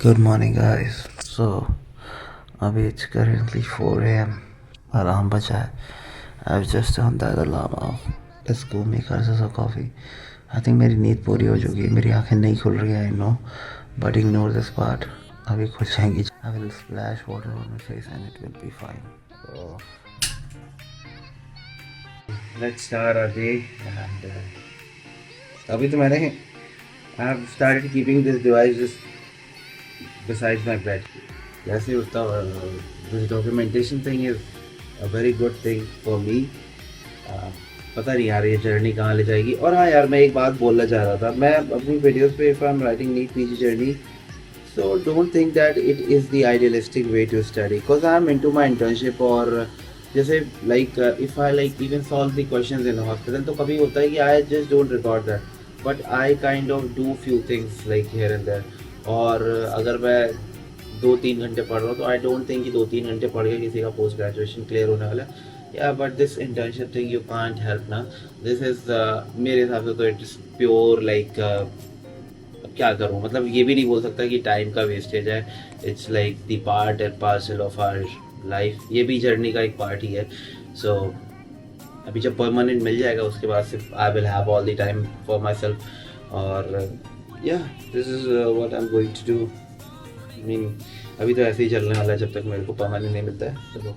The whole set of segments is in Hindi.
Good morning, guys. So, abhi it's currently 4 a.m. Alarm bacha hai. I've just turned that alarm off. Let's go make ourselves a coffee. I think मेरी नींद पूरी हो चुकी है. मेरी आंखें नहीं खुल रही हैं, I know. But ignore this part. अभी खुल जाएंगी. I will splash water on my face and it will be fine. So, let's start our day. And अभी तो मैंने I've started keeping this device just besides my bed. जैसे उठता this documentation thing is a very good thing for me. पता नहीं यार ये जर्नी कहाँ ले जाएगी. और हाँ यार मैं एक बात बोलना चाह रहा था. मैं अपनी वीडियोस पे if I'm writing NEET PG journey, so don't think that it is the idealistic way to study. Because I'm into my internship और जैसे like if I like even solve the questions in a hospital तो कभी होता है कि I just don't record that. But I kind of do few things like here and there. और अगर मैं 2-3 घंटे पढ़ रहा हूँ तो आई डोंट थिंक कि 2-3 घंटे पढ़ के किसी का पोस्ट ग्रेजुएशन क्लियर होने वाला है. या but this internship thing you can't help ना. दिस इज़ मेरे हिसाब से तो इट इज़ प्योर लाइक क्या करूँ. मतलब ये भी नहीं बोल सकता कि टाइम का वेस्टेज है. It's like the part and parcel of our life. ये भी जर्नी का एक पार्ट ही है. सो अभी जब परमानेंट मिल जाएगा उसके बाद सिर्फ I will have all the time for my self. और yeah, this is what I'm going to do. I mean, अभी तो ऐसे ही चलने वाला है जब तक मेरे को परमानेंट नहीं मिलता है. चलो,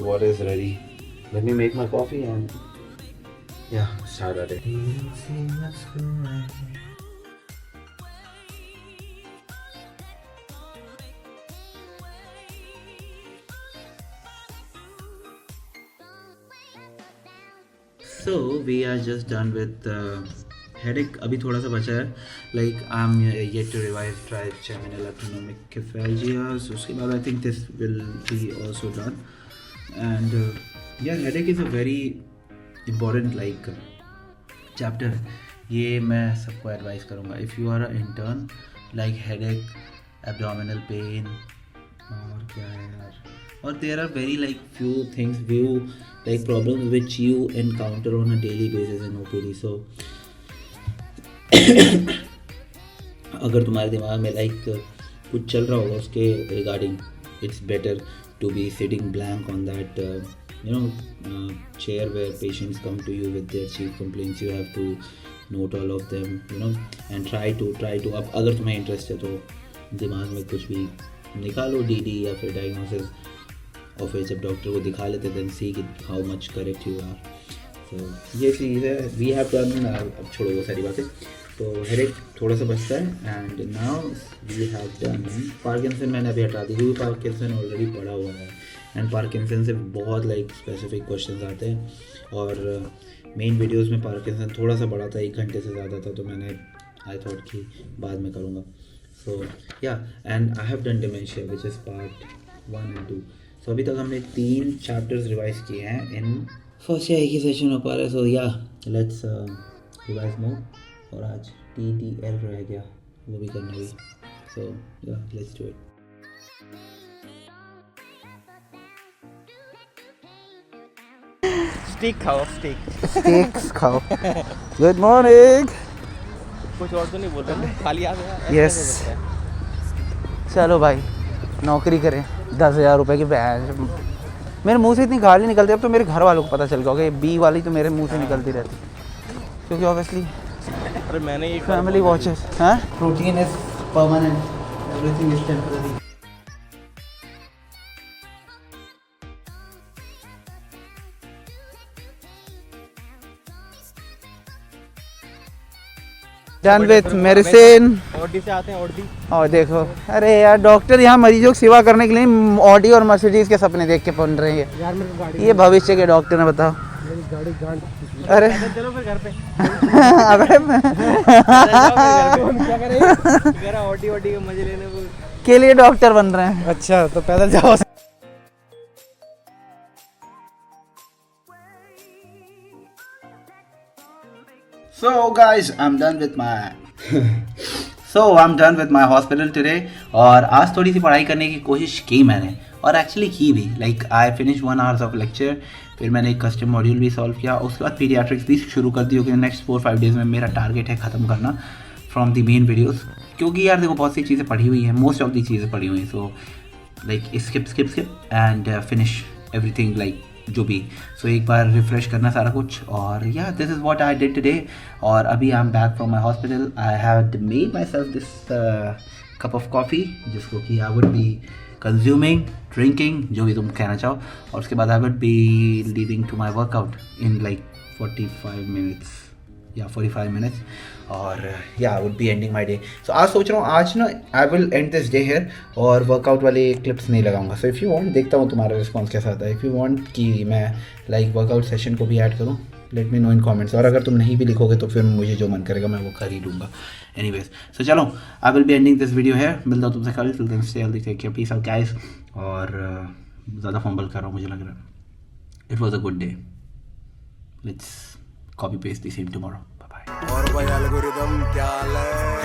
what is ready? Let me make my coffee and yeah, start our day. So we are just done with headache. अभी थोड़ा सा बचा है. Like I am yet to revive trigeminal autonomic cephalgias. उसके बाद I think this will be also done. And यार headache is a very important like chapter. ये मैं सबको एडवाइस करूँगा. If you are a intern like headache, abdominal pain और क्या है यार. और there are very like few things view like problem which you encounter on a daily basis in OPD. सो अगर तुम्हारे दिमाग में लाइक कुछ चल रहा होगा उसके regarding, it's better to be sitting blank on that you know chair where patients come to you with their chief complaints. You have to note all of them you know and try to अब अगर तुम्हें इंटरेस्ट है तो दिमाग में कुछ भी निकालो DD या फिर डायग्नोसिस. और फिर जब डॉक्टर को दिखा लेते देन सी कि how much correct you are. तो ये चीज़ है. We have done. अब छोड़ो वो सारी बातें. तो हेडेक थोड़ा सा बचता है. And now we have done Parkinson. मैंने अभी हटा दी क्योंकि पार्किंसन ऑलरेडी पढ़ा हुआ है. एंड पार्किंसन से बहुत लाइक स्पेसिफिक क्वेश्चंस आते हैं. और मेन वीडियोस में पार्किंसन थोड़ा सा बड़ा था, 1 घंटे से ज़्यादा था. तो मैंने आई थॉट कि बाद में करूँगा. सो या and I have done dementia which is part 1 and 2. सो अभी तक हमने 3 चैप्टर्स रिवाइज किए हैं इन फर्स्ट या एक ही सेशन हो पा रहा है. सो या लेट्स रिवाइज मोर. और आज TTL रह गया, वो भी करना भी. सो या लेट्स डू इट. स्टिक खाओ. स्टेक्स खाओ. Good morning. कुछ और तो नहीं बोल रहे, खाली आ गया. यस, चलो भाई नौकरी करें. 10,000 रुपये की बैच. मेरे मुंह से इतनी गाली निकलती है. अब तो मेरे घर वालों को पता चल गया कि बी वाली तो मेरे मुंह से निकलती रहती, क्योंकि ऑब्वियसली अरे मैंने ये फैमिली वॉचेस. हाँ, routine is permanent, everything is temporary. Done with medicine. Audi से आते हैं. ऑडी और देखो, अरे यार डॉक्टर यहाँ मरीजों की सेवा करने के लिए ऑडी और मर्सिडीज के सपने देख के बन रहे हैं. यार मेरी गाड़ी, ये भविष्य के डॉक्टर ने, बताओ. मेरी गाड़ी गांड. अरे चलो फिर घर पे. अबे क्या करें. ऑडी के मजे लेने के लिए डॉक्टर बन रहे हैं. अच्छा तो पैदल जाओ. So guys, I'm done with my hospital today. और आज थोड़ी सी पढ़ाई करने की कोशिश की मैंने, और एक्चुअली की भी. Like I finish 1 hours of lecture. फिर मैंने एक कस्टम मॉड्यूल भी सॉल्व किया. उसके बाद पीडियाट्रिक्स भी शुरू कर दी, क्योंकि नेक्स्ट 4-5 डेज़ में मेरा टारगेट है ख़त्म करना फ्रॉम द मेन वीडियोज़. क्योंकि यार देखो बहुत सी चीज़ें पढ़ी हुई हैं, मोस्ट ऑफ दी चीज़ें पढ़ी हुई हैं, so like skip and finish everything like जो भी। सो एक बार रिफ़्रेश करना सारा कुछ, और या this is what I did today. और अभी I am back from my hospital. I had made myself this cup of coffee, जिसको कि I would be consuming, drinking, जो भी तुम कहना चाहो। और उसके बाद I would be leaving to my workout in like 45 minutes या 45 मिनट्स, और या I would be ending my day. So आज सोच रहा हूँ आज ना I will end this day here, और वर्कआउट वाले क्लिप्स नहीं लगाऊंगा। सो इफ़ यू वांट, देखता हूँ तुम्हारा रिस्पॉन्स कैसा आता है। इफ़ यू वांट कि मैं लाइक वर्कआउट सेशन को भी ऐड करूँ, लेट मी नो इन कमेंट्स। और अगर तुम नहीं भी लिखोगे तो फिर मुझे जो मन करेगा मैं वो कर ही लूँगा। एनीवेज, सो चलो, I will be ending this video है। मिलता हूँ तुमसे कल, till then stay healthy, take care, peace out guys. और ज़्यादा फंबल कर रहा हूँ मुझे लग रहा है। It was a good day. Let's copy paste the same tomorrow. Bye bye. और भाई एल्गोरिदम क्या है?